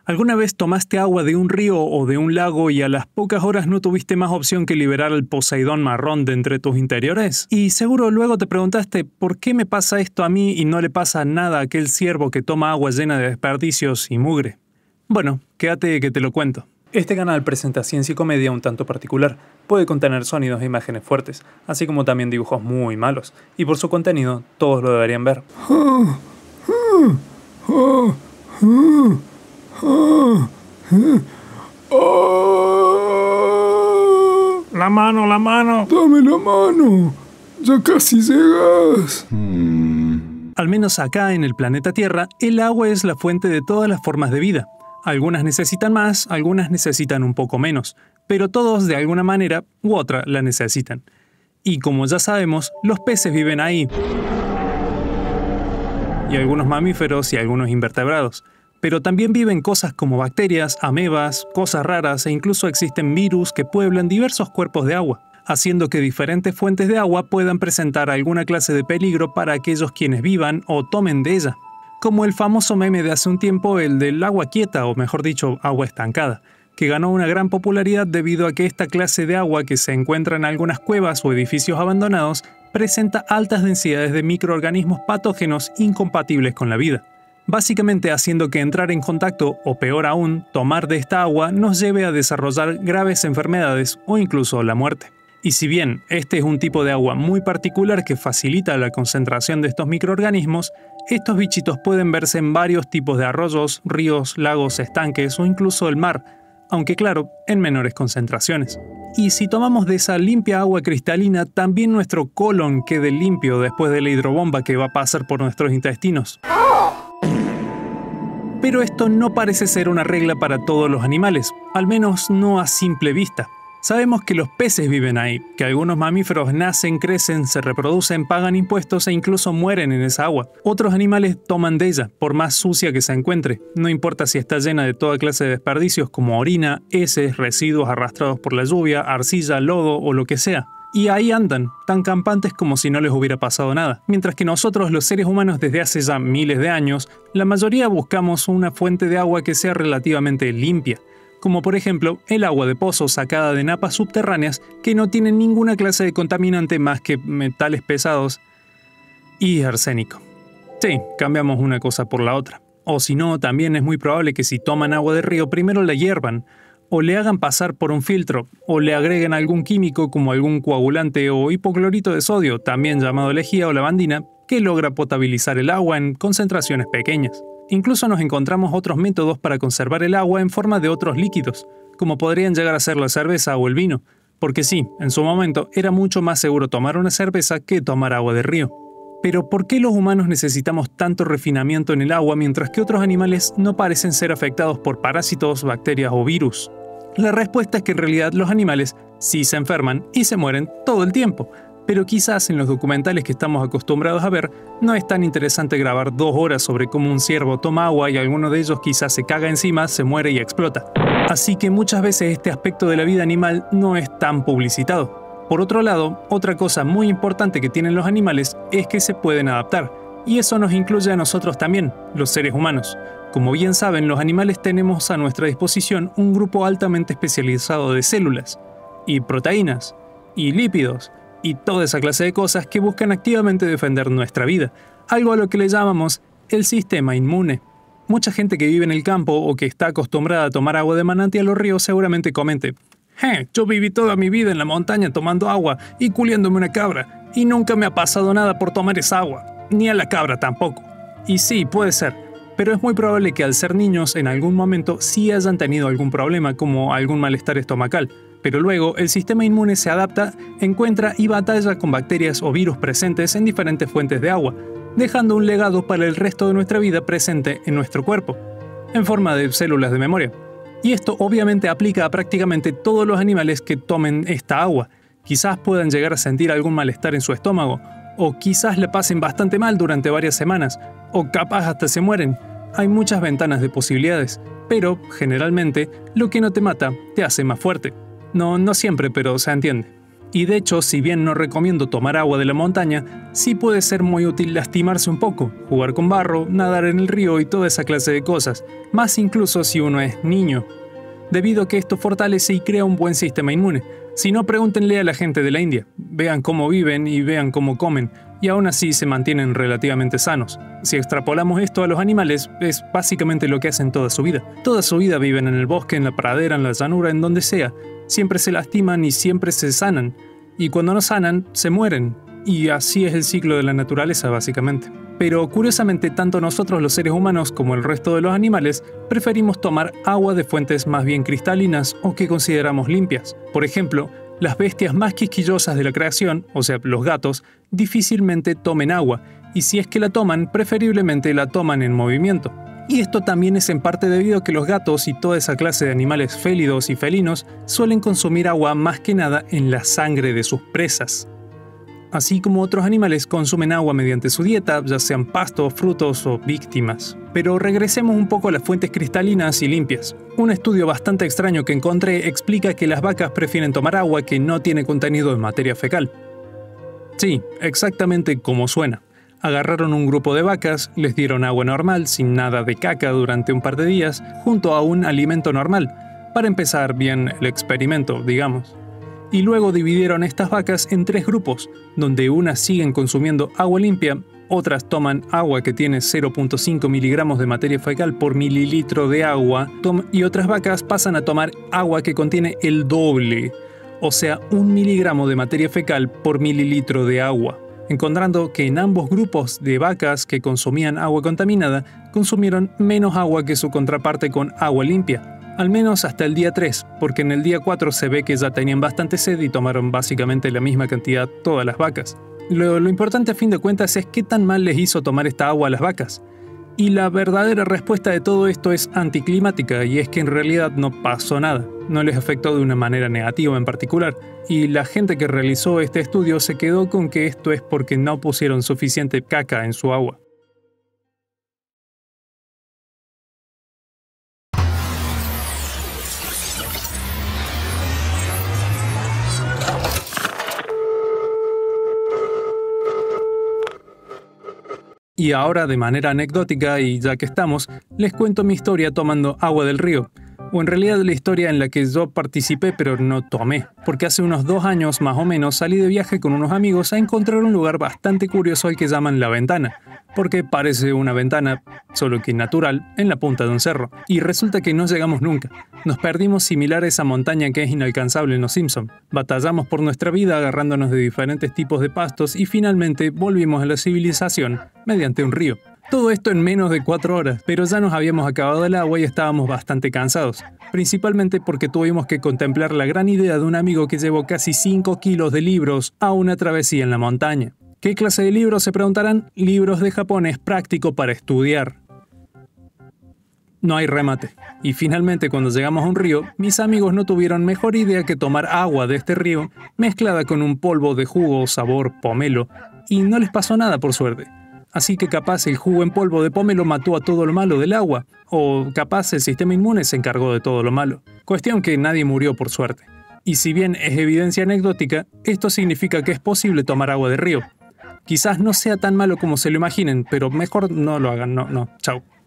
¿Alguna vez tomaste agua de un río o de un lago y a las pocas horas no tuviste más opción que liberar al Poseidón marrón de entre tus interiores? Y seguro luego te preguntaste, ¿por qué me pasa esto a mí y no le pasa nada a aquel ciervo que toma agua llena de desperdicios y mugre? Bueno, quédate que te lo cuento. Este canal presenta ciencia y comedia un tanto particular. Puede contener sonidos e imágenes fuertes, así como también dibujos muy malos. Y por su contenido, todos lo deberían ver. La mano, la mano. Dame la mano. Ya casi llegas. Al menos acá en el planeta Tierra, el agua es la fuente de todas las formas de vida. Algunas necesitan más, algunas necesitan un poco menos, pero todos de alguna manera u otra la necesitan. Y como ya sabemos, los peces viven ahí. Y algunos mamíferos y algunos invertebrados. Pero también viven cosas como bacterias, amebas, cosas raras e incluso existen virus que pueblan diversos cuerpos de agua, haciendo que diferentes fuentes de agua puedan presentar alguna clase de peligro para aquellos quienes vivan o tomen de ella. Como el famoso meme de hace un tiempo, el del agua quieta, o mejor dicho, agua estancada, que ganó una gran popularidad debido a que esta clase de agua que se encuentra en algunas cuevas o edificios abandonados presenta altas densidades de microorganismos patógenos incompatibles con la vida, básicamente haciendo que entrar en contacto, o peor aún, tomar de esta agua nos lleve a desarrollar graves enfermedades o incluso la muerte. Y si bien este es un tipo de agua muy particular que facilita la concentración de estos microorganismos, estos bichitos pueden verse en varios tipos de arroyos, ríos, lagos, estanques o incluso el mar, aunque claro, en menores concentraciones. Y si tomamos de esa limpia agua cristalina, también nuestro colon quede limpio después de la hidrobomba que va a pasar por nuestros intestinos. Pero esto no parece ser una regla para todos los animales, al menos no a simple vista. Sabemos que los peces viven ahí, que algunos mamíferos nacen, crecen, se reproducen, pagan impuestos e incluso mueren en esa agua. Otros animales toman de ella, por más sucia que se encuentre, no importa si está llena de toda clase de desperdicios como orina, heces, residuos arrastrados por la lluvia, arcilla, lodo o lo que sea. Y ahí andan, tan campantes como si no les hubiera pasado nada. Mientras que nosotros, los seres humanos, desde hace ya miles de años, la mayoría buscamos una fuente de agua que sea relativamente limpia, como por ejemplo el agua de pozo sacada de napas subterráneas que no tienen ninguna clase de contaminante más que metales pesados y arsénico. Sí, cambiamos una cosa por la otra. O si no, también es muy probable que si toman agua de río primero la hiervan, o le hagan pasar por un filtro, o le agreguen algún químico como algún coagulante o hipoclorito de sodio, también llamado lejía o lavandina, que logra potabilizar el agua en concentraciones pequeñas. Incluso nos encontramos otros métodos para conservar el agua en forma de otros líquidos, como podrían llegar a ser la cerveza o el vino, porque sí, en su momento era mucho más seguro tomar una cerveza que tomar agua de río. Pero ¿por qué los humanos necesitamos tanto refinamiento en el agua mientras que otros animales no parecen ser afectados por parásitos, bacterias o virus? La respuesta es que en realidad los animales sí se enferman y se mueren todo el tiempo, pero quizás en los documentales que estamos acostumbrados a ver no es tan interesante grabar 2 horas sobre cómo un ciervo toma agua y alguno de ellos quizás se caga encima, se muere y explota. Así que muchas veces este aspecto de la vida animal no es tan publicitado. Por otro lado, otra cosa muy importante que tienen los animales es que se pueden adaptar, y eso nos incluye a nosotros también, los seres humanos. Como bien saben, los animales tenemos a nuestra disposición un grupo altamente especializado de células, y proteínas, y lípidos, y toda esa clase de cosas que buscan activamente defender nuestra vida, algo a lo que le llamamos el sistema inmune. Mucha gente que vive en el campo o que está acostumbrada a tomar agua de manantial o río seguramente comente: yo viví toda mi vida en la montaña tomando agua y culiándome una cabra, y nunca me ha pasado nada por tomar esa agua, ni a la cabra tampoco. Y sí, puede ser, pero es muy probable que al ser niños en algún momento sí hayan tenido algún problema como algún malestar estomacal, pero luego el sistema inmune se adapta, encuentra y batalla con bacterias o virus presentes en diferentes fuentes de agua, dejando un legado para el resto de nuestra vida presente en nuestro cuerpo, en forma de células de memoria. Y esto obviamente aplica a prácticamente todos los animales que tomen esta agua. Quizás puedan llegar a sentir algún malestar en su estómago, o quizás le pasen bastante mal durante varias semanas, o capaz hasta se mueren. Hay muchas ventanas de posibilidades, pero generalmente lo que no te mata te hace más fuerte. No siempre, pero se entiende. Y de hecho, si bien no recomiendo tomar agua de la montaña, sí puede ser muy útil lastimarse un poco, jugar con barro, nadar en el río y toda esa clase de cosas, más incluso si uno es niño, debido a que esto fortalece y crea un buen sistema inmune. Si no, pregúntenle a la gente de la India, vean cómo viven y vean cómo comen, y aún así se mantienen relativamente sanos. Si extrapolamos esto a los animales, es básicamente lo que hacen toda su vida. Toda su vida viven en el bosque, en la pradera, en la llanura, en donde sea. Siempre se lastiman y siempre se sanan. Y cuando no sanan, se mueren. Y así es el ciclo de la naturaleza, básicamente. Pero curiosamente, tanto nosotros los seres humanos como el resto de los animales preferimos tomar agua de fuentes más bien cristalinas o que consideramos limpias. Por ejemplo, las bestias más quisquillosas de la creación, o sea, los gatos, difícilmente tomen agua, y si es que la toman, preferiblemente la toman en movimiento. Y esto también es en parte debido a que los gatos y toda esa clase de animales félidos y felinos suelen consumir agua más que nada en la sangre de sus presas. Así como otros animales consumen agua mediante su dieta, ya sean pastos, frutos o víctimas. Pero regresemos un poco a las fuentes cristalinas y limpias. Un estudio bastante extraño que encontré explica que las vacas prefieren tomar agua que no tiene contenido de materia fecal. Sí, exactamente como suena. Agarraron un grupo de vacas, les dieron agua normal, sin nada de caca durante un par de días, junto a un alimento normal, para empezar bien el experimento, digamos. Y luego dividieron estas vacas en 3 grupos, donde unas siguen consumiendo agua limpia, otras toman agua que tiene 0.5 miligramos de materia fecal por mililitro de agua, y otras vacas pasan a tomar agua que contiene el doble, o sea, 1 miligramo de materia fecal por mililitro de agua, encontrando que en ambos grupos de vacas que consumían agua contaminada, consumieron menos agua que su contraparte con agua limpia. Al menos hasta el día 3, porque en el día 4 se ve que ya tenían bastante sed y tomaron básicamente la misma cantidad todas las vacas. Lo importante a fin de cuentas es qué tan mal les hizo tomar esta agua a las vacas. Y la verdadera respuesta de todo esto es anticlimática, y es que en realidad no pasó nada, no les afectó de una manera negativa en particular. Y la gente que realizó este estudio se quedó con que esto es porque no pusieron suficiente caca en su agua. Y ahora, de manera anecdótica, y ya que estamos, les cuento mi historia tomando agua del río. O en realidad la historia en la que yo participé pero no tomé. Porque hace unos 2 años más o menos salí de viaje con unos amigos a encontrar un lugar bastante curioso al que llaman La Ventana. Porque parece una ventana, solo que natural, en la punta de un cerro. Y resulta que no llegamos nunca. Nos perdimos similar a esa montaña que es inalcanzable en Los Simpson. Batallamos por nuestra vida agarrándonos de diferentes tipos de pastos y finalmente volvimos a la civilización mediante un río. Todo esto en menos de 4 horas, pero ya nos habíamos acabado el agua y estábamos bastante cansados. Principalmente porque tuvimos que contemplar la gran idea de un amigo que llevó casi 5 kilos de libros a una travesía en la montaña. ¿Qué clase de libros? Se preguntarán. Libros de japonés práctico para estudiar. No hay remate. Y finalmente, cuando llegamos a un río, mis amigos no tuvieron mejor idea que tomar agua de este río mezclada con un polvo de jugo sabor pomelo, y no les pasó nada por suerte. Así que capaz el jugo en polvo de pomelo mató a todo lo malo del agua, o capaz el sistema inmune se encargó de todo lo malo. Cuestión que nadie murió por suerte. Y si bien es evidencia anecdótica, esto significa que es posible tomar agua de río. Quizás no sea tan malo como se lo imaginen, pero mejor no lo hagan, no, chau.